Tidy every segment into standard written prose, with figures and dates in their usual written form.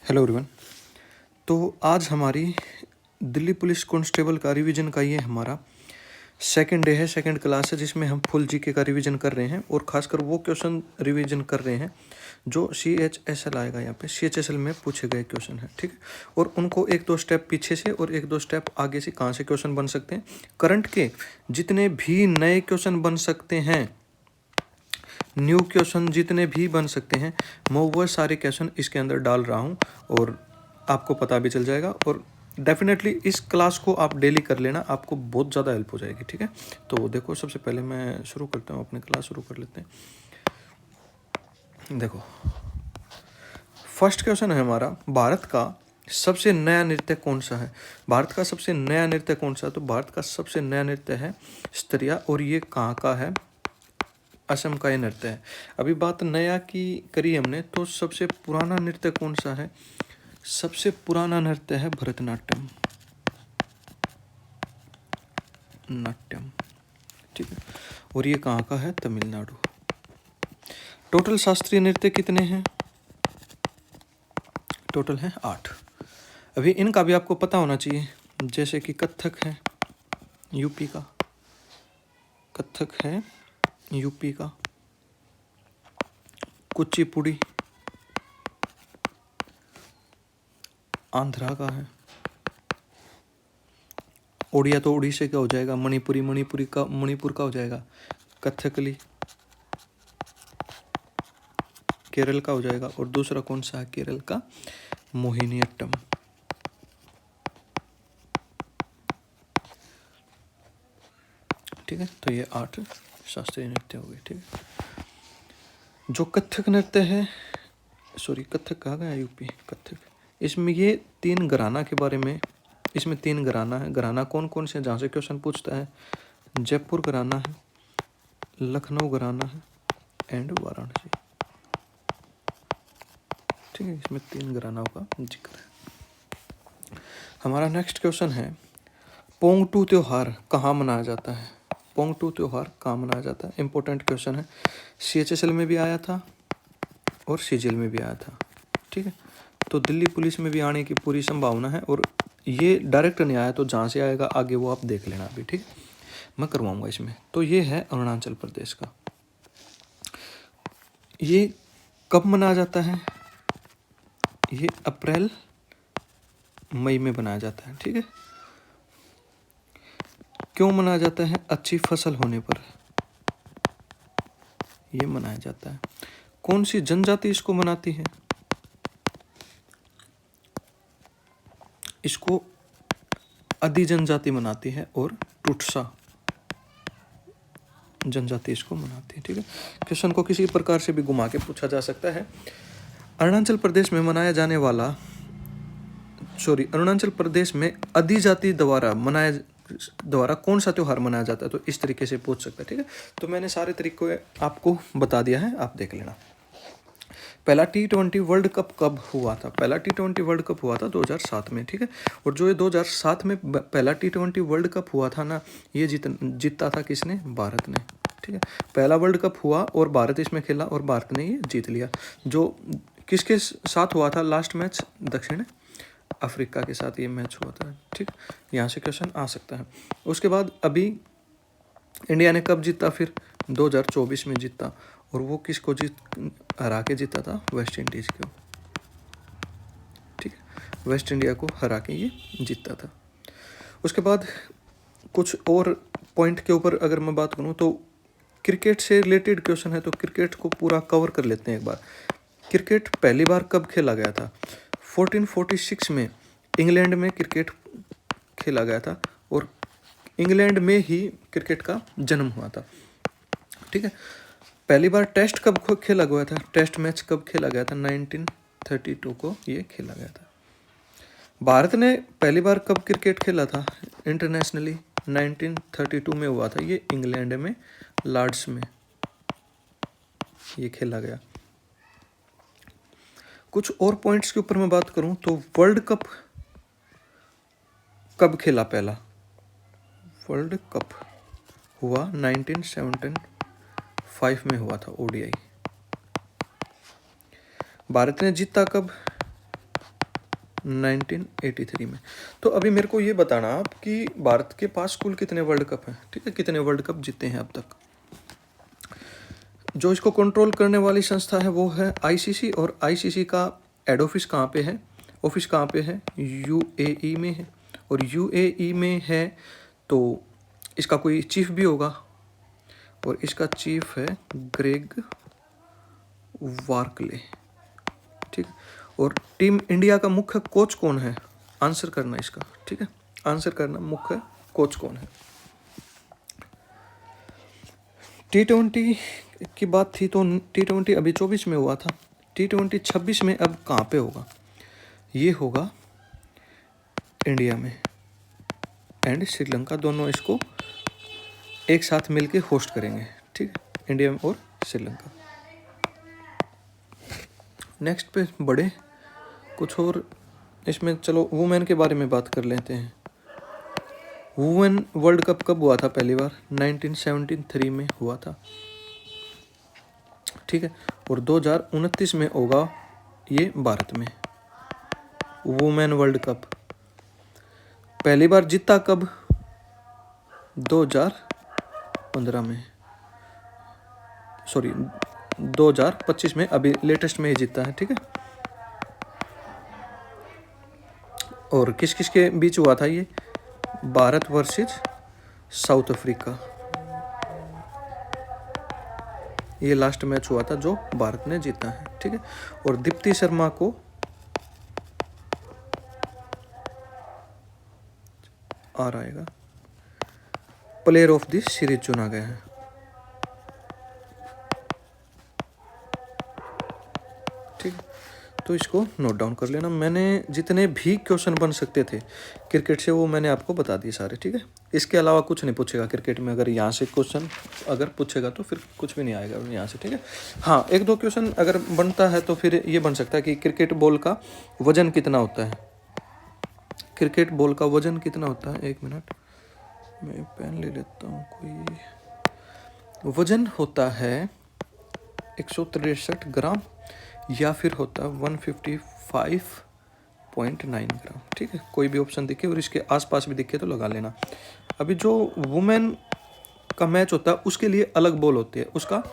Hello everyone. तो आज हमारी दिल्ली पुलिस कांस्टेबल का रिवीजन का ये हमारा सेकंड डे है, सेकंड क्लास है, जिसमें हम फुल जीके का रिवीजन कर रहे हैं और खासकर वो क्वेश्चन रिवीजन कर रहे हैं जो CHSL आएगा। यहाँ पे CHSL में पूछे गए क्वेश्चन है, ठीक है। और उनको एक दो स्टेप पीछे से और एक दो स्टेप आगे से कहाँ से क्वेश्चन बन सकते हैं, करंट के जितने भी नए क्वेश्चन बन सकते हैं, न्यू क्वेश्चन जितने भी बन सकते हैं, मैं वो सारे क्वेश्चन इसके अंदर डाल रहा हूँ और आपको पता भी चल जाएगा। और डेफिनेटली इस क्लास को आप डेली कर लेना, आपको बहुत ज़्यादा हेल्प हो जाएगी, ठीक है। तो देखो, सबसे पहले मैं शुरू करता हूँ, अपनी क्लास शुरू कर लेते हैं। देखो, फर्स्ट क्वेश्चन है हमारा, भारत का सबसे नया नृत्य कौन सा है। भारत का सबसे नया नृत्य कौन सा है? तो भारत का सबसे नया नृत्य है स्त्रिया, और ये कहाँ का है? असम का ये नृत्य है। अभी बात नया की करी हमने, तो सबसे पुराना नृत्य कौन सा है? सबसे पुराना नृत्य है भरतनाट्यम, नाट्यम, ठीक है। और ये कहाँ का है? तमिलनाडु। टोटल शास्त्रीय नृत्य कितने हैं? टोटल है 8। अभी इनका भी आपको पता होना चाहिए, जैसे कि कथक है यूपी का, कथक है यूपी का, कुचिपुड़ी आंध्रा का है, ओडिया तो उड़ीसा का हो जाएगा, मणिपुरी का मणिपुर का हो जाएगा, कथकली केरल का हो जाएगा, और दूसरा कौन सा है? केरल का मोहिनीअट्टम, ठीक है। तो ये 8 शास्त्रीय नृत्य हो गए, ठीक है। जो कथक नृत्य है, सॉरी कथक कहा गया, यूपी कथक, इसमें ये 3 घराना के बारे में, इसमें 3 घराना है। घराना कौन कौन से, जहाँ से क्वेश्चन पूछता है? जयपुर घराना है, लखनऊ घराना है एंड वाराणसी, ठीक है। इसमें 3 घरानाओं का जिक्र है। हमारा नेक्स्ट क्वेश्चन है, पोंगटू त्योहार कहाँ मनाया जाता है? पोंगटू त्योहार कहाँ मनाया जाता है? इंपॉर्टेंट क्वेश्चन है, CHSL में भी आया था और CGL में भी आया था, ठीक है। तो दिल्ली पुलिस में भी आने की पूरी संभावना है, और ये डायरेक्ट नहीं आया तो जहाँ से आएगा आगे वो आप देख लेना अभी, ठीक है, मैं करवाऊंगा इसमें। तो ये है अरुणाचल प्रदेश का। ये कब मनाया जाता है? ये अप्रैल मई में मनाया जाता है, ठीक है। क्यों मनाया जाता है? अच्छी फसल होने पर ये मनाया जाता है। कौन सी जनजाति इसको मनाती है? इसको आदि जनजाति मनाती है, और टुटसा जनजाति इसको मनाती है, ठीक है। क्वेश्चन को किसी प्रकार से भी घुमा के पूछा जा सकता है। अरुणाचल प्रदेश में मनाया जाने वाला, अरुणाचल प्रदेश में आदिजाति द्वारा कौन सा त्योहार मनाया जाता है? तो इस तरीके से पूछ सकता है, ठीक है। तो मैंने सारे तरीके आपको बता दिया है, आप देख लेना। पहला T20 वर्ल्ड कप कब हुआ था? पहला T20 वर्ल्ड कप हुआ था 2007 में, ठीक है। और जो ये 2007 में पहला T20 वर्ल्ड कप हुआ था ना, ये जीता था किसने? भारत ने, ठीक है। पहला वर्ल्ड कप हुआ और भारत इसमें खेला और भारत ने ये जीत लिया। जो किसके साथ हुआ था लास्ट मैच? दक्षिण अफ्रीका के साथ ये मैच हुआ था, ठीक। यहाँ से क्वेश्चन आ सकता है। उसके बाद अभी इंडिया ने कब जीता? फिर 2024 में जीता, और वो किसको हरा के जीता था? वेस्ट इंडीज को, ठीक है। वेस्ट इंडिया को हरा के ये जीता था। उसके बाद कुछ और पॉइंट के ऊपर अगर मैं बात करूँ तो क्रिकेट से रिलेटेड क्वेश्चन है, तो क्रिकेट को पूरा कवर कर लेते हैं एक बार। क्रिकेट पहली बार कब खेला गया था? 1446 में इंग्लैंड में क्रिकेट खेला गया था, और इंग्लैंड में ही क्रिकेट का जन्म हुआ था, ठीक है। पहली बार टेस्ट कब खेला गया था? टेस्ट मैच कब खेला गया था? 1932 को ये खेला गया था। भारत ने पहली बार कब क्रिकेट खेला था इंटरनेशनली? 1932 में हुआ था, ये इंग्लैंड में लॉर्ड्स में ये खेला गया। कुछ और पॉइंट्स के ऊपर मैं बात करूं तो वर्ल्ड कप कब खेला? पहला वर्ल्ड कप हुआ 1975 में हुआ था, ODI। भारत ने जीता कब? 1983 में। तो अभी मेरे को ये बताना आप कि भारत के पास कुल कितने वर्ल्ड कप हैं, ठीक है, कितने वर्ल्ड कप जीते हैं अब तक। जो इसको कंट्रोल करने वाली संस्था है वो है आईसीसी, और आईसीसी का हेड ऑफिस कहाँ पे है, ऑफिस कहाँ पे है, यूएई में है। और यूएई में है तो इसका कोई चीफ भी होगा, और इसका चीफ है ग्रेग वार्कले, ठीक है। और टीम इंडिया का मुख्य कोच कौन है, आंसर करना इसका, ठीक है, आंसर करना मुख्य कोच कौन है। T20 की बात थी तो T20 अभी 24 में हुआ था, T20 26 में अब कहाँ पे होगा, ये होगा इंडिया में, एंड श्रीलंका दोनों इसको एक साथ मिलके होस्ट करेंगे, ठीक है, इंडिया और श्रीलंका। नेक्स्ट पे बढ़े कुछ और, इसमें चलो वुमेन के बारे में बात कर लेते हैं। वुमेन वर्ल्ड कप कब हुआ था पहली बार, 1973 में हुआ था, ठीक है। और 2029 में होगा ये भारत में वुमेन वर्ल्ड कप। पहली बार जीता कब, 2015 में, सॉरी 2025 में, अभी लेटेस्ट में ही जीता है, ठीक है। और किस किस के बीच हुआ था ये, भारत वर्सेस साउथ अफ्रीका, ये लास्ट मैच हुआ था जो भारत ने जीता है, ठीक है। और दीप्ति शर्मा को आ रहेगा प्लेयर ऑफ द सीरीज चुना गया है, ठीक है। तो इसको नोट डाउन कर लेना। मैंने जितने भी क्वेश्चन बन सकते थे क्रिकेट से वो मैंने आपको बता दिए सारे, ठीक है। इसके अलावा कुछ नहीं पूछेगा क्रिकेट में, अगर यहाँ से क्वेश्चन अगर पूछेगा तो फिर कुछ भी नहीं आएगा यहाँ से, ठीक है। हाँ, एक दो क्वेश्चन अगर बनता है तो फिर ये बन सकता है कि क्रिकेट बॉल का वजन कितना होता है, क्रिकेट बॉल का वजन कितना होता है, एक मिनट मैं पेन ले लेता हूँ कोई। वजन होता है 163 ग्राम या फिर होता है 155.9 ग्राम, ठीक है। कोई भी ऑप्शन दिखे और इसके आसपास भी दिखे तो लगा लेना। अभी जो वुमेन का मैच होता है उसके लिए अलग बॉल होती है, उसका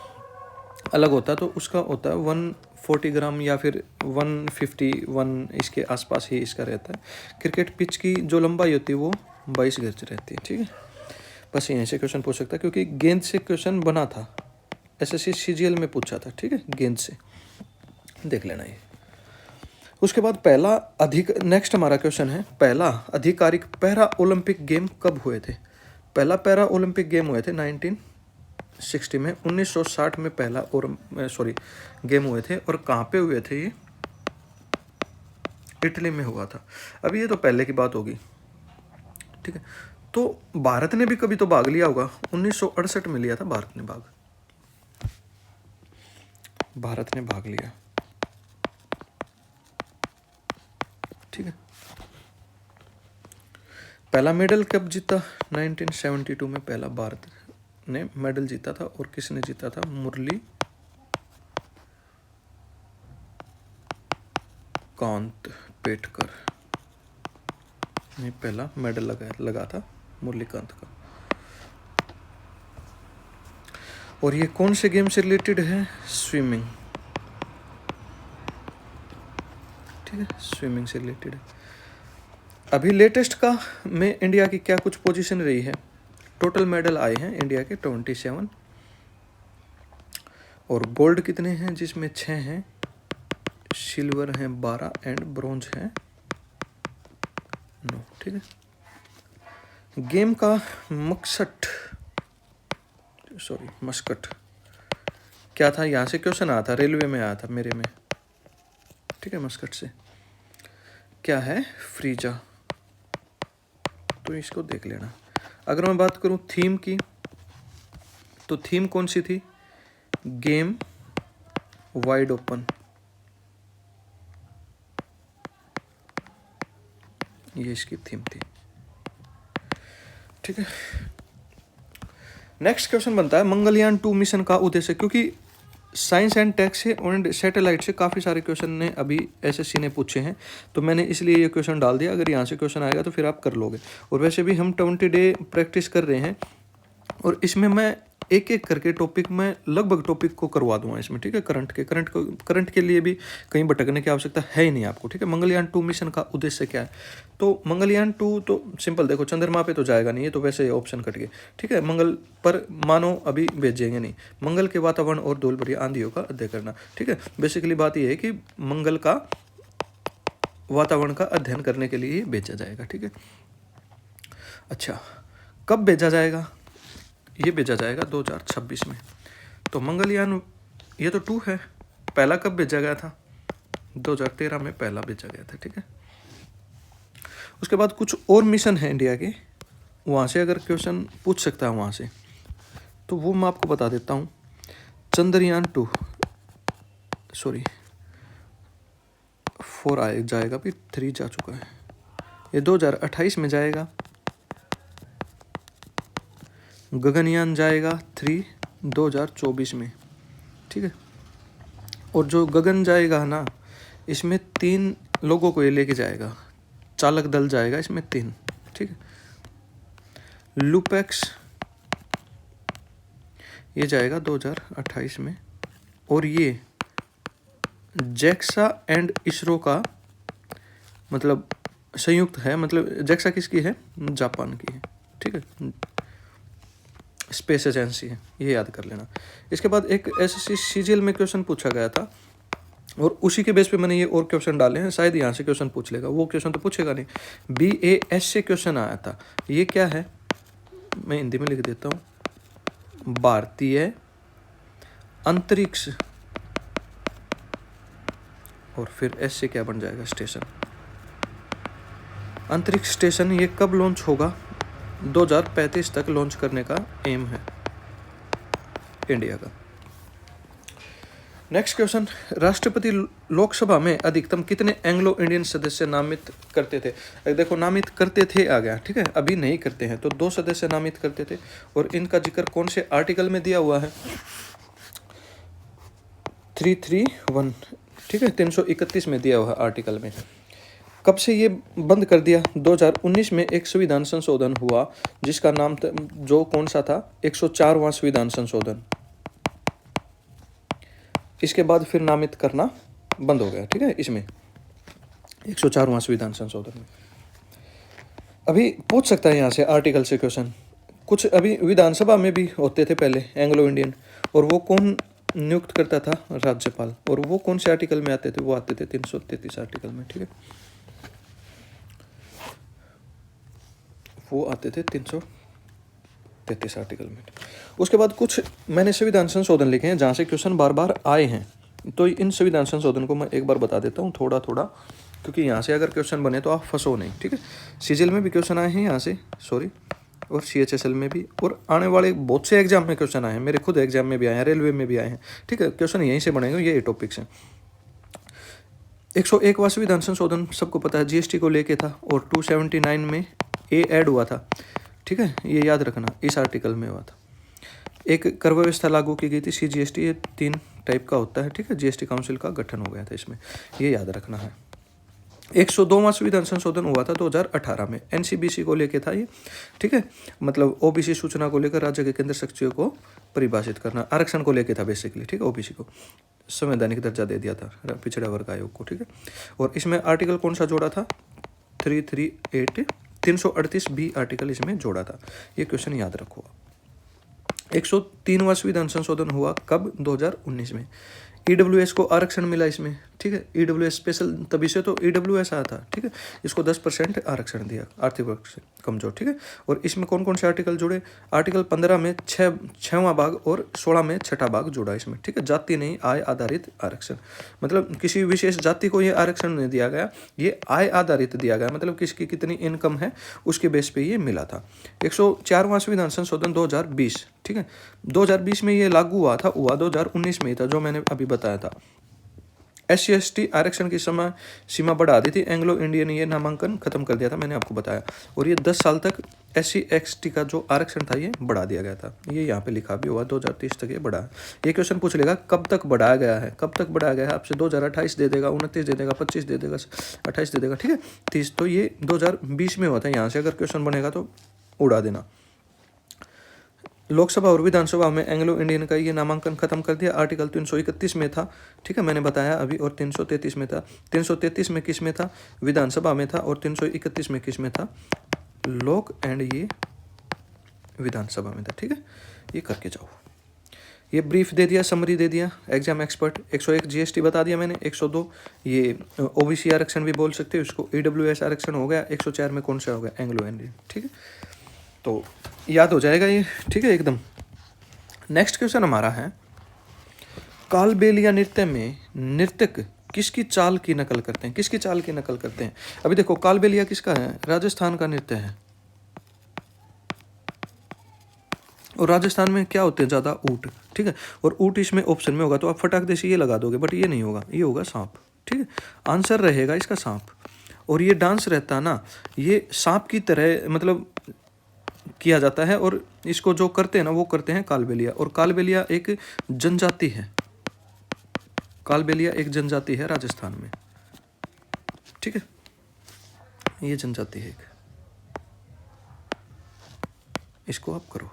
अलग होता है, तो उसका होता है 140 ग्राम या फिर 151, इसके आसपास ही इसका रहता है। क्रिकेट पिच की जो लंबाई होती है वो 22 गज रहती है, ठीक है। बस यहीं से क्वेश्चन पूछ सकता है क्योंकि गेंद से क्वेश्चन बना था, एसएससी सीजीएल में पूछा था, ठीक है, गेंद से देख लेना ये। उसके बाद नेक्स्ट हमारा क्वेश्चन है, पहला आधिकारिक पैरा ओलंपिक गेम कब हुए थे। पहला पैरा ओलंपिक गेम हुए थे 1960 में, 1960 में पहला गेम हुए थे। और कहाँ पे हुए थे ये, इटली में हुआ था। अभी ये तो पहले की बात होगी, ठीक है। तो भारत ने भी कभी तो भाग लिया होगा, 1968 में लिया था भारत ने भाग लिया, ठीक है। पहला मेडल कब जीता, 1972 में पहला भारत ने मेडल जीता था। और किसने जीता था, मुरली कांत पेटकर ने पहला मेडल लगा था, मुरलीकांत का। और ये कौन से गेम से रिलेटेड है, स्विमिंग, ठीक है, स्विमिंग से रिलेटेड है। अभी लेटेस्ट का में इंडिया की क्या कुछ पोजीशन रही है, टोटल मेडल आए हैं इंडिया के 27, और गोल्ड कितने हैं, जिसमें 6 हैं, सिल्वर हैं 12 एंड ब्रॉन्ज हैं 9, ठीक है। गेम का मस्कट क्या था, यहाँ से क्वेश्चन आया था, रेलवे में आया था मेरे में, ठीक है। मस्कट से क्या है, फ्रीजा, तो इसको देख लेना। अगर मैं बात करूं थीम की, तो थीम कौन सी थी, गेम वाइड ओपन, ये इसकी थीम थी, ठीक है। नेक्स्ट क्वेश्चन बनता है मंगलयान 2 मिशन का उद्देश्य, क्योंकि साइंस एंड टेक से और सैटेलाइट से काफ़ी सारे क्वेश्चन ने अभी एसएससी ने पूछे हैं, तो मैंने इसलिए ये क्वेश्चन डाल दिया। अगर यहाँ से क्वेश्चन आएगा तो फिर आप कर लोगे। और वैसे भी हम 20 डे प्रैक्टिस कर रहे हैं, और इसमें मैं एक एक करके टॉपिक में लगभग टॉपिक को करवा दूंगा इसमें, ठीक है। करंट के लिए भी कहीं भटकने की आवश्यकता है ही नहीं आपको, ठीक है। मंगलयान 2 मिशन का उद्देश्य क्या है? तो मंगलयान 2 तो सिंपल, देखो चंद्रमा पे तो जाएगा नहीं, ये तो वैसे ही ऑप्शन कट गए, ठीक है। मंगल पर मानव अभी भेजेंगे नहीं। मंगल के वातावरण और धूल भरी आंधियों का अध्ययन करना, ठीक है। बेसिकली बात यह है कि मंगल का वातावरण का अध्ययन करने के लिए भेजा जाएगा, ठीक है। अच्छा, कब भेजा जाएगा? ये भेजा जाएगा 2026 में। तो मंगलयान ये तो 2 है, पहला कब भेजा गया था? 2013 में पहला भेजा गया था, ठीक है। उसके बाद कुछ और मिशन है इंडिया के, वहाँ से अगर क्वेश्चन पूछ सकता है वहाँ से, तो वो मैं आपको बता देता हूँ। चंद्रयान 2 सॉरी 4 आए जाएगा, फिर 3 जा चुका है, ये 2028 में जाएगा। गगनयान जाएगा 3 2024 में, ठीक है। और जो गगन जाएगा ना, इसमें 3 लोगों को ये लेके जाएगा, चालक दल जाएगा इसमें 3, ठीक है। लुपेक्स ये जाएगा 2028 में, और ये जैक्सा एंड इसरो का मतलब संयुक्त है, मतलब जैक्सा किसकी है? जापान की है, ठीक है। स्पेस एजेंसी है, ये याद कर लेना। इसके बाद एक एसएससी सीजीएल में क्वेश्चन पूछा गया था, और उसी के बेस पे मैंने ये और क्वेश्चन डाले हैं। शायद यहाँ से क्वेश्चन पूछ लेगा, वो क्वेश्चन तो पूछेगा नहीं। BAS से क्वेश्चन आया था, ये क्या है मैं हिंदी में लिख देता हूँ। भारतीय अंतरिक्ष, और फिर एस से क्या बन जाएगा? स्टेशन। अंतरिक्ष स्टेशन ये कब लॉन्च होगा? 2035 तक लॉन्च करने का एम है इंडिया का। नेक्स्ट क्वेश्चन, राष्ट्रपति लोकसभा में अधिकतम कितने एंग्लो इंडियन सदस्य नामित करते थे? देखो नामित करते थे आ गया, ठीक है, अभी नहीं करते हैं। तो 2 सदस्य नामित करते थे, और इनका जिक्र कौन से आर्टिकल में दिया हुआ है? 331, ठीक है, 331 में दिया हुआ आर्टिकल में। कब से ये बंद कर दिया? 2019 में एक संविधान संशोधन हुआ, जिसका नाम जो कौन सा था? 104वां संविधान संशोधन। इसके बाद फिर नामित करना बंद हो गया, ठीक है। इसमें 104वां संविधान संशोधन में अभी पूछ सकता है यहाँ से आर्टिकल से क्वेश्चन। कुछ अभी विधानसभा में भी होते थे पहले एंग्लो इंडियन, और वो कौन नियुक्त करता था? राज्यपाल। और वो कौन से आर्टिकल में आते थे? वो आते थे 333 आर्टिकल में, ठीक है। वो आते थे 333 आर्टिकल में। उसके बाद कुछ मैंने संविधान संशोधन लिखे हैं जहाँ से क्वेश्चन बार बार आए हैं, तो इन संविधान संशोधन को मैं एक बार बता देता हूँ थोड़ा थोड़ा, क्योंकि यहाँ से अगर क्वेश्चन बने तो आप फंसो नहीं, ठीक है। सीजीएल में भी क्वेश्चन आए हैं यहाँ से, सॉरी, और CHSL में भी, और आने वाले बहुत से एग्जाम में क्वेश्चन आए हैं। मेरे खुद एग्जाम में भी आए हैं, रेलवे में भी आए हैं, ठीक है। क्वेश्चन यहीं से बनेंगे, ये टॉपिक्स हैं। 101वां संविधान संशोधन सबको पता है, GST को लेके था, और 279 में ए ऐड हुआ था, ठीक है, ये याद रखना, इस आर्टिकल में हुआ था। एक कर व्यवस्था लागू की गई थी, CGST, ये 3 टाइप का होता है, ठीक है। GST काउंसिल का गठन हो गया था इसमें, ये याद रखना है। 102वां संविधान संशोधन हुआ था 2018 में, NCBC को लेके था ये, ठीक है। मतलब OBC सूचना को लेकर राज्य के केंद्र सचिव को परिभाषित करना, आरक्षण को लेके था बेसिकली, ठीक है। OBC को संवैधानिक दर्जा दे दिया था, पिछड़ा वर्ग आयोग को, ठीक है। और इसमें आर्टिकल कौन सा जोड़ा था? 338B आर्टिकल इसमें जोड़ा था, ये क्वेश्चन याद रखो। 103वां संविधान संशोधन हुआ कब? 2019 में। EWS को आरक्षण मिला इसमें, ठीक है। EWS स्पेशल, तभी से तो EWS आया था, ठीक है। इसको 10% आरक्षण दिया, आर्थिक वर्ग से कमजोर, ठीक है। और इसमें कौन कौन से आर्टिकल जुड़े? आर्टिकल 15 में 6वां भाग और 16 में 6ठा भाग जुड़ा इसमें, ठीक है। जाति नहीं, आय आधारित आरक्षण, मतलब किसी विशेष जाति को ये आरक्षण नहीं दिया गया, ये आय आधारित दिया गया, मतलब किसकी कितनी इनकम है उसके बेस पे ये मिला था। 104वां संविधान संशोधन 2020, ठीक है। 2020 में ये लागू हुआ था, 2019 में ही था, जो मैंने अभी बताया था। SC/ST आरक्षण की समय सीमा बढ़ा दी थी, एंग्लो इंडियन ये नामांकन खत्म कर दिया था, मैंने आपको बताया। और ये 10 साल तक SC/ST का जो आरक्षण था ये बढ़ा दिया गया था, ये यहाँ पे लिखा भी हुआ 2030 तक ये बढ़ा है। ये क्वेश्चन पूछ लेगा कब तक बढ़ाया गया है, कब तक बढ़ाया गया है, आपसे 2028 दे देगा, 29 दे देगा, 25 दे देगा, 28 दे देगा, ठीक है 30। तो ये 2020 में हुआ था, यहाँ से अगर क्वेश्चन बनेगा तो उड़ा देना। लोकसभा और विधानसभा में एंग्लो इंडियन का ये नामांकन खत्म कर दिया, आर्टिकल 331 में था, ठीक है मैंने बताया अभी, और 333 में था। 333 में किस में था, विधानसभा में था, और 331 में किस में था, लोक एंड ये विधानसभा में था, ठीक है। ये करके जाओ। ये ब्रीफ दे दिया, समरी दे दिया, एग्जाम एक्सपर्ट। 101 GST बता दिया मैंने, 102 ये OBC आरक्षण भी बोल सकते हो इसको, EWS आरक्षण हो गया, 104 में कौन सा हो गया, एंग्लो इंडियन, ठीक है। तो याद हो जाएगा ये, ठीक है एकदम। नेक्स्ट क्वेश्चन हमारा है, कालबेलिया नृत्य में नर्तक किसकी चाल की नकल करते हैं, किसकी चाल की नकल करते हैं। अभी देखो कालबेलिया किसका है, राजस्थान का नृत्य है, और राजस्थान में क्या होते हैं ज़्यादा, ऊँट, ठीक है। और ऊँट इसमें ऑप्शन में होगा तो आप फटाक देसी ये लगा दोगे, बट ये नहीं होगा, ये होगा सांप, ठीक है। आंसर रहेगा इसका सांप। और ये डांस रहता है ना, ये सांप की तरह मतलब किया जाता है, और इसको जो करते हैं ना वो करते हैं कालबेलिया। और कालबेलिया एक जनजाति है, कालबेलिया एक जनजाति है राजस्थान में, ठीक है, ये जनजाति है एक, इसको आप करो।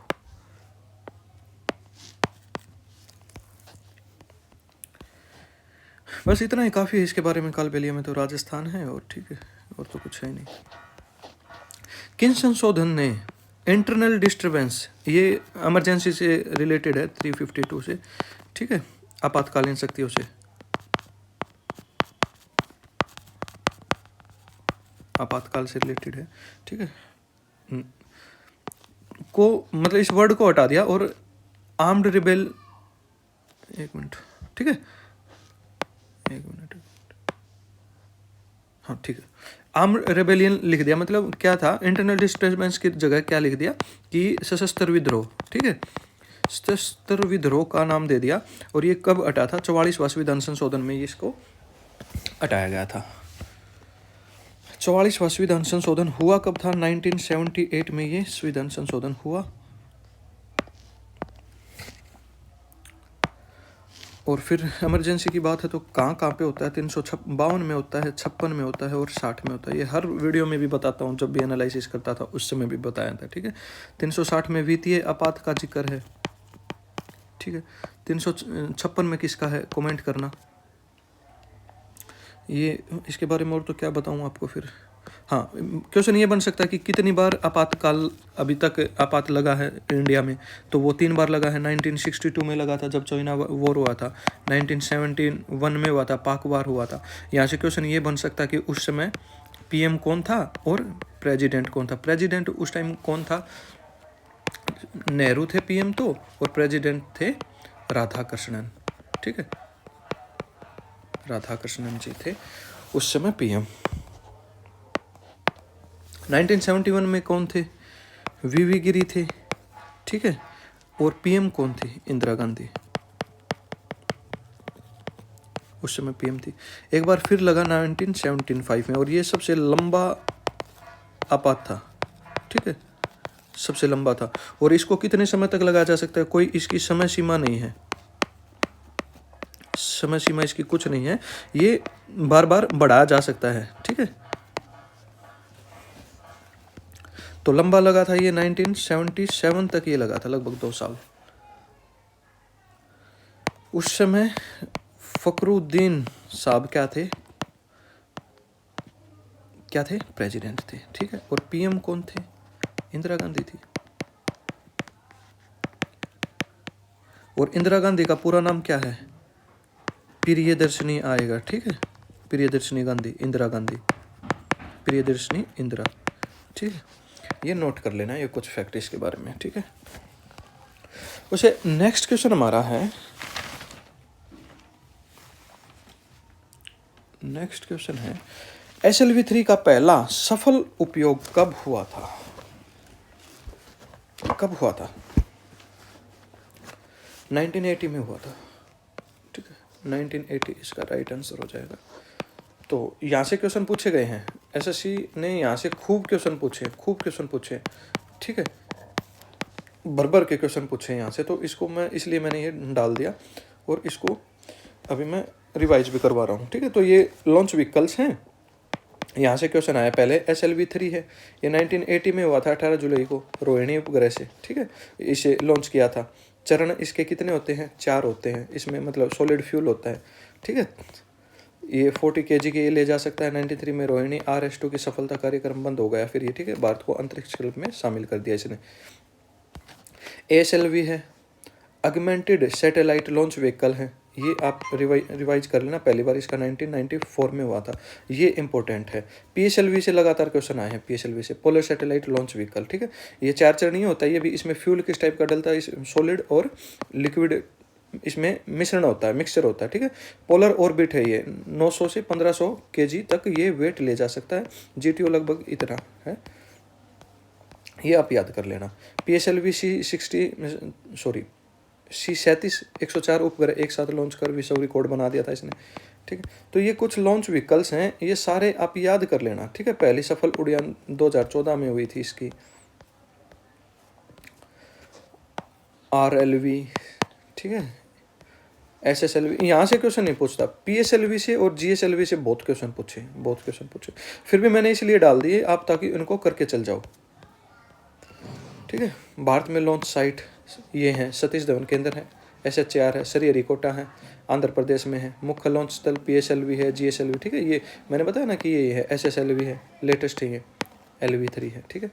बस इतना ही काफ़ी है इसके बारे में, कालबेलिया में तो राजस्थान है और ठीक है, और तो कुछ है नहीं। किन संशोधन ने इंटरनल डिस्टर्बेंस, ये इमरजेंसी से रिलेटेड है 352 से, ठीक है, आपातकालीन शक्तियों से, आपातकाल से रिलेटेड है, ठीक है, को मतलब इस वर्ड को हटा दिया और आर्म्ड रिबेल, एक मिनट, ठीक है, एक मिनट, हाँ ठीक है, आर्म्ड रेबेलियन लिख दिया, मतलब क्या था, इंटरनल डिस्टर्बेंस की जगह क्या लिख दिया कि सशस्त्र विद्रोह, ठीक है, सशस्त्र विद्रोह का नाम दे दिया। और ये कब हटा था, 44वां संविधान संशोधन में ये इसको हटाया गया था। 44वां संविधान संशोधन हुआ कब था, 1978 में ये संविधान संशोधन हुआ। और फिर इमरजेंसी की बात है तो कहाँ कहाँ पे होता है, 352 में होता है, 56 में होता है, और 60 में होता है। ये हर वीडियो में भी बताता हूँ, जब भी एनालिसिस करता था उस समय भी बताया था, ठीक है। 360 में वित्तीय आपात का जिक्र है, ठीक है। 356 में किसका है, कमेंट करना। ये इसके बारे में और तो क्या बताऊँ आपको फिर। हाँ, क्वेश्चन ये बन सकता है कि कितनी बार आपातकाल अभी तक आपात लगा है इंडिया में, तो वो 3 बार लगा है। 1962 में लगा था जब चाइना वॉर हुआ था, 1971 में हुआ था, पाक वार हुआ था। यहाँ से क्वेश्चन ये बन सकता है कि उस समय PM कौन था और प्रेसिडेंट कौन था। प्रेसिडेंट उस टाइम कौन था, नेहरू थे PM तो, और प्रेसिडेंट थे राधाकृष्णन, ठीक है, राधाकृष्णन जी थे उस समय PM। 1971 में कौन थे, VV गिरी थे, ठीक है, और PM कौन थी, इंदिरा गांधी, उस समय PM थी। एक बार फिर लगा 1975 में, और ये सबसे लंबा आपात था, ठीक है, सबसे लंबा था। और इसको कितने समय तक लगाया जा सकता है, कोई इसकी समय सीमा नहीं है, समय सीमा इसकी कुछ नहीं है, ये बार बार बढ़ाया जा सकता है, ठीक है। तो लंबा लगा था ये 1977 तक ये लगा था, लगभग 2 साल। उस समय फखरुद्दीन साहब क्या थे, क्या थे, प्रेसिडेंट थे, ठीक है। और PM कौन थे, इंदिरा गांधी थी। और इंदिरा गांधी का पूरा नाम क्या है, प्रियदर्शनी आएगा, ठीक है, प्रियदर्शनी गांधी, इंदिरा गांधी, प्रियदर्शनी इंदिरा, ठीक है। ये नोट कर लेना, ये कुछ फैक्ट इसके बारे में, ठीक है। वैसे नेक्स्ट क्वेश्चन हमारा है, नेक्स्ट क्वेश्चन है, SLV3 का पहला सफल उपयोग कब हुआ था, कब हुआ था, 1980 में हुआ था, ठीक है, 1980 इसका राइट आंसर हो जाएगा। तो यहाँ से क्वेश्चन पूछे गए हैं, एसएससी ने यहाँ से खूब क्वेश्चन पूछे, ठीक है, भर के क्वेश्चन पूछे यहाँ से। तो इसको मैं इसलिए मैंने ये डाल दिया और इसको अभी मैं रिवाइज भी करवा रहा हूँ, ठीक है। तो ये लॉन्च व्हीकल्स हैं, यहाँ से क्वेश्चन आया। पहले SLV-3 है, ये 1980 में हुआ था 18 जुलाई को रोहिणी उपग्रह से, ठीक है, इसे लॉन्च किया था। चरण इसके कितने होते हैं? 4 होते हैं, इसमें मतलब सॉलिड फ्यूल होता है, ठीक है। ये 40 kg के ले जा सकता है। 93 में रोहिणी RS-2 की सफलता कार्यक्रम बंद हो गया फिर ये, ठीक है, भारत को अंतरिक्ष क्लब में शामिल कर दिया इसने। ASLV है, ऑगमेंटेड सैटेलाइट लॉन्च व्हीकल है, ये आप रिवाइज कर लेना, पहली बार इसका 1994 में हुआ था, ये इंपॉर्टेंट है। PSLV से लगातार क्वेश्चन आए हैं, PSLV से पोलर सैटेलाइट लॉन्च व्हीकल, ठीक है। ये 4 चरणीय होता है, ये भी इसमें फ्यूल किस टाइप का डलता है? सॉलिड और लिक्विड इसमें मिश्रण होता है, मिक्सचर होता है, ठीक है। पोलर ऑर्बिट है ये, 900 से 1500 kg तक ये वेट ले जा सकता है। GTO लगभग इतना है, ये आप याद कर लेना। PSLV C-37 104 उपग्रह एक साथ लॉन्च कर विश्व रिकॉर्ड बना दिया था इसने, ठीक है। तो ये कुछ लॉन्च व्हीकल्स हैं, ये सारे आप याद कर लेना, ठीक है। पहली सफल उड़ान 2014 में हुई थी इसकी। RLV, ठीक है, SSLV, यहाँ से क्वेश्चन नहीं पूछता। PSLV से और GSLV से बहुत क्वेश्चन पूछे, फिर भी मैंने इसलिए डाल दिए आप ताकि उनको करके चल जाओ, ठीक है। भारत में लॉन्च साइट ये हैं, सतीश धवन केंद्र है, SHAR है, श्रीहरिकोटा है, आंध्र प्रदेश में है। मुख्य लॉन्च स्थल PSLV है, GSLV, ठीक है। ये मैंने बताया ना कि ये है, SSLV है, लेटेस्ट है ये, LV-3 है, ठीक है।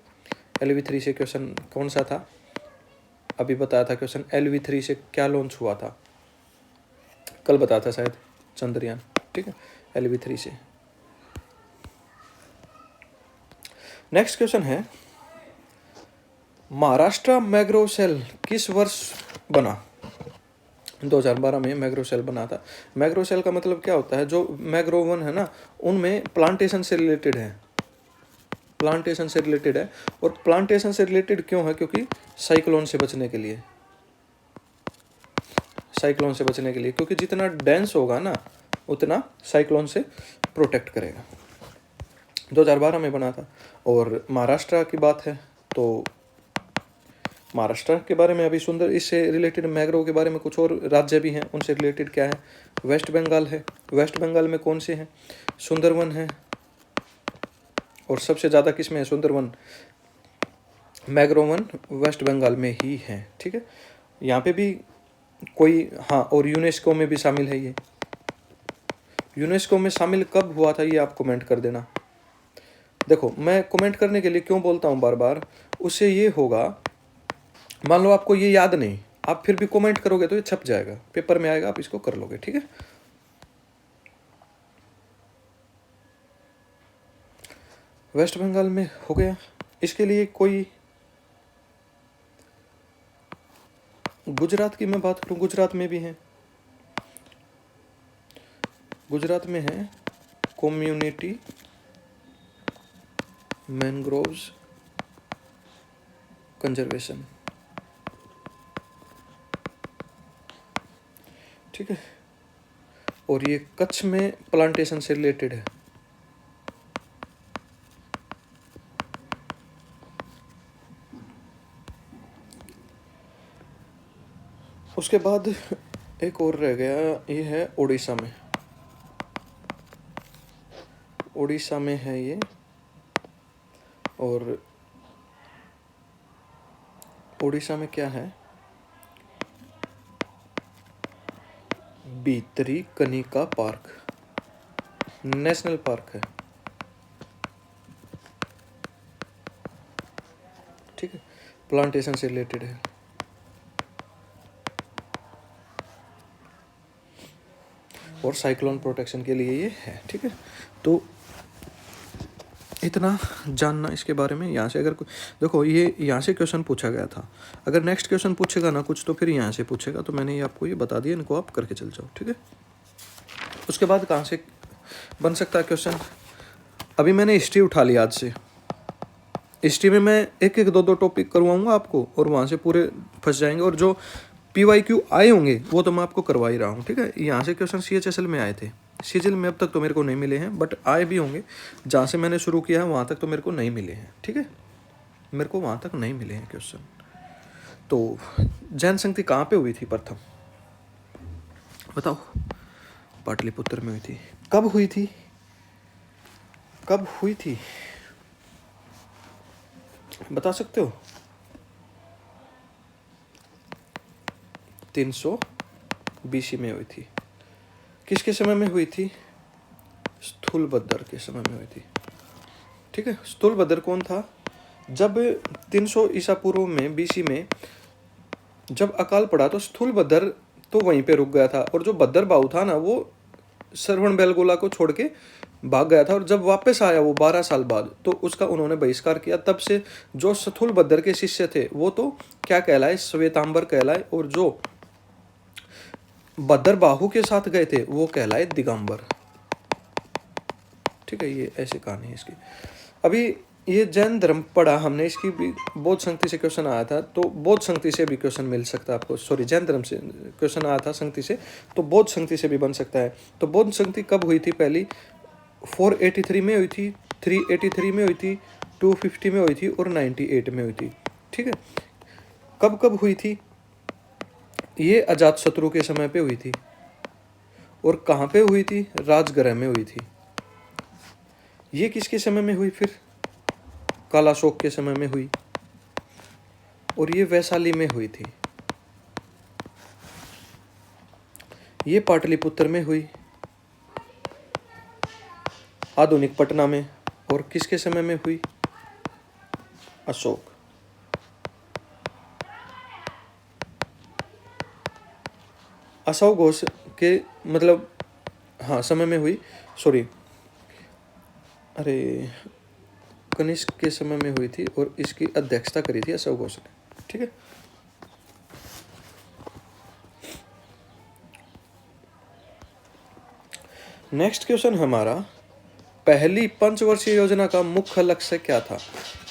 LV-3 से क्वेश्चन कौन सा था? अभी बताया था क्वेश्चन, LV-3 से क्या लॉन्च हुआ था, कल बताया था शायद, चंद्रयान, ठीक है, LV-3 से। नेक्स्ट क्वेश्चन है, महाराष्ट्र मैग्रोव सेल किस वर्ष बना? 2012 में मैग्रोव सेल बना था। मैग्रोव सेल का मतलब क्या होता है? जो मैग्रोवन है ना, उनमें प्लांटेशन से रिलेटेड है, और प्लांटेशन से रिलेटेड क्यों है? क्योंकि साइक्लोन से बचने के लिए, क्योंकि जितना डेंस होगा ना उतना साइक्लोन से प्रोटेक्ट करेगा। 2012 में बना था। और महाराष्ट्र की बात है तो महाराष्ट्र के बारे में अभी सुंदर, इससे रिलेटेड मैग्रोव के बारे में कुछ और राज्य भी हैं, उनसे रिलेटेड क्या है? वेस्ट बंगाल है। वेस्ट बंगाल में कौन से हैं? सुंदरवन है, और सबसे ज़्यादा किस में है सुंदरवन? मैग्रोवन वेस्ट बंगाल में ही है, ठीक है। यहाँ पे भी कोई, हाँ, और यूनेस्को में भी शामिल है ये। यूनेस्को में शामिल कब हुआ था ये आप कमेंट कर देना। देखो, मैं कमेंट करने के लिए क्यों बोलता हूँ बार बार, उससे ये होगा, मान लो आपको ये याद नहीं, आप फिर भी कमेंट करोगे तो ये छप जाएगा, पेपर में आएगा, आप इसको कर लोगे, ठीक है। वेस्ट बंगाल में हो गया। इसके लिए कोई, गुजरात की मैं बात करूं, गुजरात में भी है, गुजरात में है कम्युनिटी मैनग्रोव्स कंजर्वेशन, ठीक है। और ये कच्छ में प्लांटेशन से रिलेटेड है। उसके बाद एक और रह गया, ये है उड़ीसा में, उड़ीसा में है ये। और उड़ीसा में क्या है? भितरकनिका पार्क, नेशनल पार्क है, ठीक है, प्लांटेशन से रिलेटेड है। और साइक्लोन प्रोटेक्शन के लिए ये है, ठीक है। तो इतना जानना इसके बारे में। यहाँ से अगर देखो, ये यहाँ से क्वेश्चन पूछा गया था, अगर नेक्स्ट क्वेश्चन पूछेगा ना कुछ तो फिर यहाँ से पूछेगा, तो मैंने ये आपको ये बता दिया, इनको आप करके चल जाओ, ठीक है। उसके बाद कहाँ से बन सकता है क्वेश्चन? अभी मैंने हिस्ट्री उठा लिया आज से। हिस्ट्री में मैं एक एक दो टॉपिक करवाऊँगा आपको, और वहाँ से पूरे फंस जाएंगे। और जो PYQ आए होंगे वो तो मैं आपको करवा ही रहा हूँ, ठीक है। यहाँ से क्वेश्चन CHSL में आए थे, CHL में अब तक तो मेरे को नहीं मिले हैं, बट आए भी होंगे। जहाँ से मैंने शुरू किया है वहाँ तक तो मेरे को नहीं मिले हैं, ठीक है, मेरे को वहाँ तक नहीं मिले हैं क्वेश्चन। तो जैन संगति कहाँ पे हुई थी प्रथम, बताओ। पाटलिपुत्र में हुई थी। कब हुई थी, कब हुई थी, बता सकते हो? 300 BC में हुई थी। किसके समय में हुई थी? स्थूलभद्र के समय में हुई थी, ठीक है। स्थूलभद्र कौन था? जब 300 ईसा पूर्व में BC में जब अकाल पड़ा तो स्थूलभद्र तो वहीं पे रुक गया था, और जो भद्र बाहु था ना वो श्रवण बेलगोला को छोड़ के भाग गया था, और जब वापस आया वो 12 साल बाद तो उसका उन्होंने बहिष्कार किया। तब से जो स्थूलभद्र के शिष्य थे वो तो क्या कहलाए? श्वेतांबर कहलाए, और जो भद्र बाहु के साथ गए थे वो कहलाए दिगंबर, ठीक है। ये ऐसी कहानी है इसकी। अभी ये जैन धर्म पढ़ा हमने, इसकी भी बौद्ध संगति से क्वेश्चन आया था, तो बौद्ध संगति से भी क्वेश्चन मिल सकता है आपको। सॉरी, जैन धर्म से क्वेश्चन आया था संगति से, तो बौद्ध संगति से भी बन सकता है। तो बौद्ध संगति कब हुई थी? पहली 483 में हुई थी, 383 में हुई थी, 250 में हुई थी, और 98 में हुई थी, ठीक है। कब कब हुई थी? ये अजातशत्रु के समय पे हुई थी। और कहाँ पे हुई थी? राजगृह में हुई थी। ये किसके समय में हुई? फिर कालाशोक के समय में हुई, और ये वैशाली में हुई थी। ये पाटलिपुत्र में हुई, आधुनिक पटना में। और किसके समय में हुई? अशोक। अशोक घोष के मतलब हाँ समय में हुई, सॉरी, अरे कनिष्क के समय में हुई थी, और इसकी अध्यक्षता करी थी अशोक घोष ने, ठीक है। नेक्स्ट क्वेश्चन हमारा, पहली पंचवर्षीय योजना का मुख्य लक्ष्य क्या था?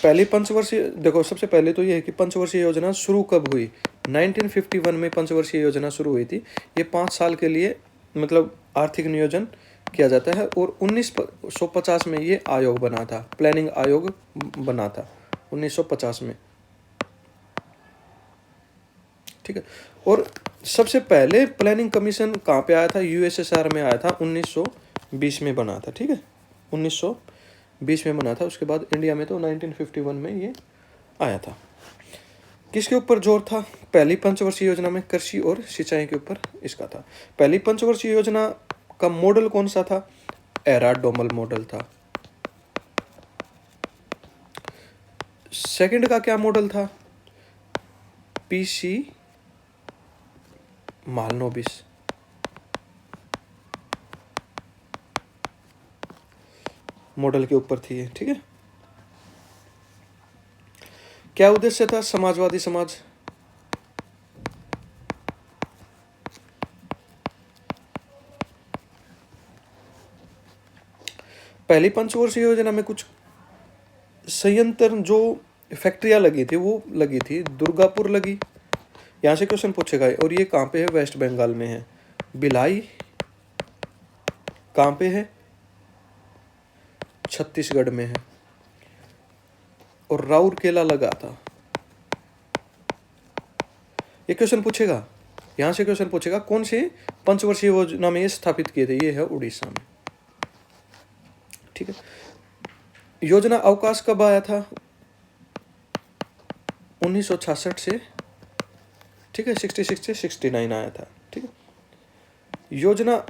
पहली पंचवर्षीय, देखो सबसे पहले तो ये है कि पंचवर्षीय योजना शुरू कब हुई? 1951 में पंचवर्षीय योजना शुरू हुई थी। ये 5 साल के लिए मतलब आर्थिक नियोजन किया जाता है, और 1950 में ये आयोग बना था, प्लानिंग आयोग बना था 1950 में, ठीक है। और सबसे पहले प्लानिंग कमीशन कहाँ पे आया था? USSR में आया था, 1920 में बना था, ठीक है, 1920 में बना था। उसके बाद इंडिया में तो 1951 में ये आया था। किसके ऊपर जोर था पहली पंचवर्षीय योजना में? कृषि और सिंचाई के ऊपर इसका था। पहली पंचवर्षीय योजना का मॉडल कौन सा था? एराडोमल मॉडल था। सेकंड का क्या मॉडल था? PC मालनोबिस। मॉडल के ऊपर थी ये, ठीक है। क्या उद्देश्य था? समाजवादी समाज। पहली पंचवर्षीय योजना में कुछ संयंत्र जो फैक्ट्रियां लगी थी वो लगी थी, दुर्गापुर लगी, यहाँ से क्वेश्चन पूछेगा। और ये कहाँ पे है? वेस्ट बंगाल में है। भिलाई कहाँ पे है? छत्तीसगढ़ में है। और राउरकेला लगा था। ये क्वेश्चन पूछेगा, यहाँ से क्वेश्चन पूछेगा कौन सी पंचवर्षीय योजना में ये स्थापित किए थे? ये है उड़ीसा में, ठीक है। योजना अवकाश कब आया था? 1966 से, ठीक है, 66 से 69 आया था, ठीक है। योजना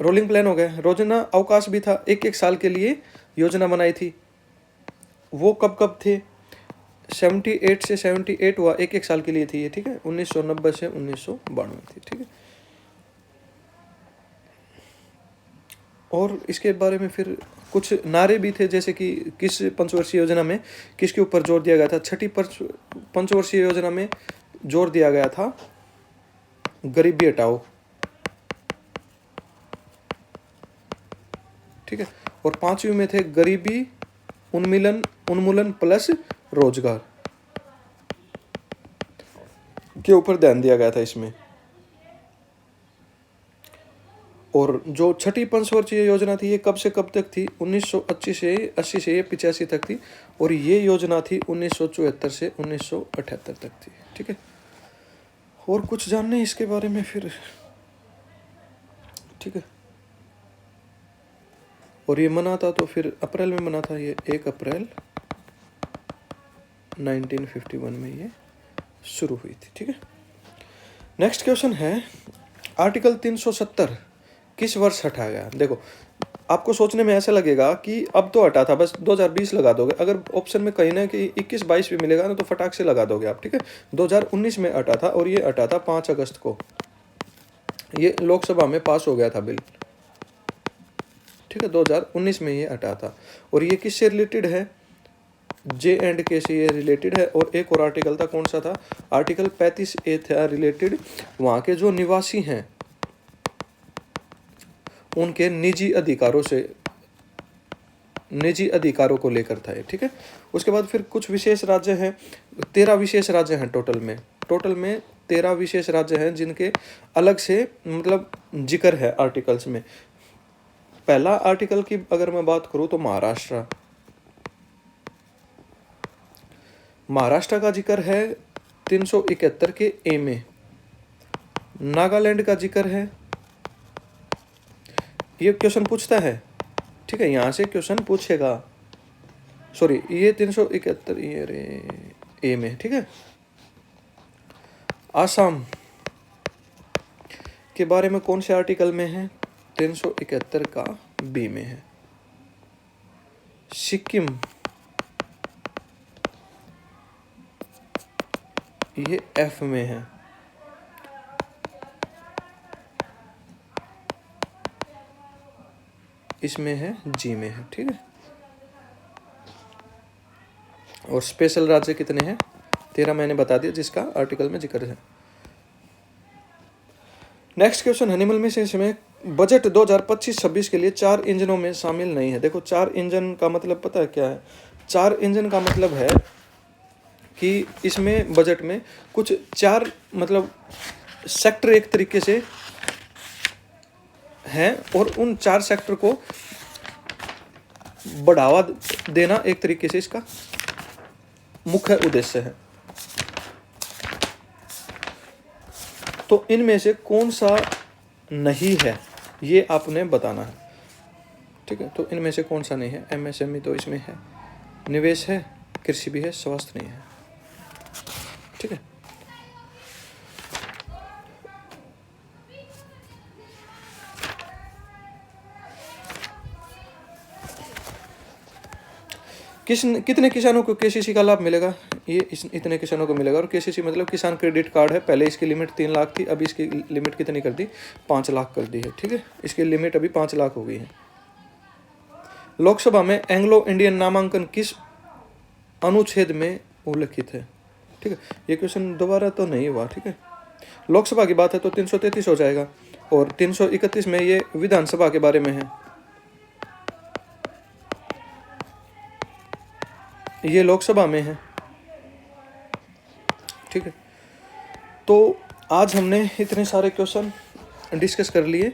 रोलिंग प्लान हो गया। योजना अवकाश भी था, एक एक साल के लिए योजना बनाई थी। वो कब कब थे? 78 से 78 हुआ, एक एक साल के लिए थी ये, ठीक है। 1990 से 1992 थी, ठीक है। और इसके बारे में फिर कुछ नारे भी थे, जैसे कि किस पंचवर्षीय योजना में किसके ऊपर जोर दिया गया था? छठी पंचवर्षीय योजना में जोर दिया गया था गरीबी हटाओ, ठीक है। और 5वीं में थे गरीबी उन्मूलन प्लस रोजगार। के ऊपर ध्यान दिया गया था इसमें। और जो छठी पंचवर्षीय योजना थी ये कब से कब तक थी? 1980 से 85 तक थी। और ये योजना थी 1974 से 1978 तक थी। ठीक है, और कुछ जानने इसके बारे में फिर? ठीक है, और ये मना था तो फिर अप्रैल में मना था, ये 1 अप्रैल 1951 में ये शुरू हुई थी। ठीक है, नेक्स्ट क्वेश्चन है आर्टिकल 370 किस वर्ष हटाया गया? देखो, आपको सोचने में ऐसा लगेगा कि अब तो हटा था, बस 2020 लगा दोगे। अगर ऑप्शन में कहीं ना कि 21-22 भी मिलेगा ना तो फटाक से लगा दोगे आप। ठीक है, 2019 में हटा था और ये हटा था 5 अगस्त को। ये लोकसभा में पास हो गया था बिल। ठीक है, 2019 में ये हटा था। और ये किससे रिलेटेड है? J&K से ये रिलेटेड है। और एक और आर्टिकल था, कौन सा था? आर्टिकल 35A था रिलेटेड, वहाँ के जो निवासी हैं उनके निजी अधिकारों को लेकर था ये। ठीक है, उसके बाद फिर कुछ विशेष राज्य हैं, 13 विशेष राज्य हैं टोटल में 13 विशेष राज्य हैं जिनके अलग से मतलब जिक्र है आर्टिकल्स में। पहला आर्टिकल की अगर मैं बात करूं तो महाराष्ट्र का जिक्र है 371 के ए में। नागालैंड का जिक्र है, ये क्वेश्चन पूछता है। ठीक है, यहाँ से क्वेश्चन पूछेगा। सॉरी, ये 371 ये रे ए में। ठीक है, आसाम के बारे में कौन से आर्टिकल में है? 371 का बी में है। सिक्किम ये एफ में है। इसमें है जी में है। ठीक है, और स्पेशल राज्य कितने हैं? 13 मैंने बता दिया जिसका आर्टिकल में जिक्र है। नेक्स्ट क्वेश्चन, एनिमल में से इसमें बजट 2025-26 के लिए 4 इंजनों में शामिल नहीं है। देखो, 4 इंजन का मतलब पता है क्या है? 4 इंजन का मतलब है कि इसमें बजट में कुछ 4 मतलब सेक्टर एक तरीके से हैं और उन 4 सेक्टर को बढ़ावा देना एक तरीके से इसका मुख्य उद्देश्य है। तो इनमें से कौन सा नहीं है ये आपने बताना है। ठीक है, तो इनमें से कौन सा नहीं है? MSME तो इसमें है, निवेश है, कृषि भी है, स्वास्थ्य नहीं है। ठीक है, कितने किसानों को KCC का लाभ मिलेगा? ये इतने किसानों को मिलेगा। और KCC मतलब किसान क्रेडिट कार्ड है। पहले इसकी लिमिट 3 लाख थी, अभी इसकी लिमिट कितनी कर दी? 5 लाख कर दी है। ठीक है, इसकी लिमिट अभी 5 लाख हो गई है। लोकसभा में एंग्लो इंडियन नामांकन किस अनुच्छेद में उल्लिखित है? ठीक है, ये क्वेश्चन दोबारा तो नहीं हुआ। ठीक है, लोकसभा की बात है तो 333 हो जाएगा। और 331 में ये विधानसभा के बारे में है, ये लोकसभा में है। ठीक है, तो आज हमने इतने सारे क्वेश्चन डिस्कस कर लिए।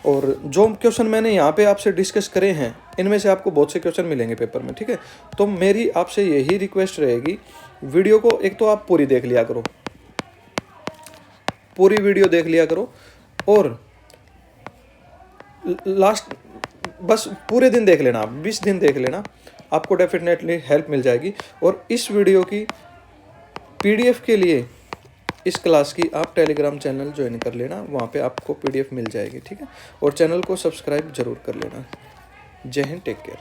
और जो क्वेश्चन मैंने यहाँ पे आपसे डिस्कस करे हैं इनमें से आपको बहुत से क्वेश्चन मिलेंगे पेपर में। ठीक है, तो मेरी आपसे यही रिक्वेस्ट रहेगी, वीडियो को एक तो आप पूरी देख लिया करो, पूरी वीडियो देख लिया करो। और लास्ट बस पूरे दिन देख लेना, 20 दिन देख लेना, आपको डेफिनेटली हेल्प मिल जाएगी। और इस वीडियो की PDF के लिए इस क्लास की आप टेलीग्राम चैनल ज्वाइन कर लेना, वहाँ पे आपको PDF मिल जाएगी। ठीक है, और चैनल को सब्सक्राइब जरूर कर लेना। जय हिंद, टेक केयर।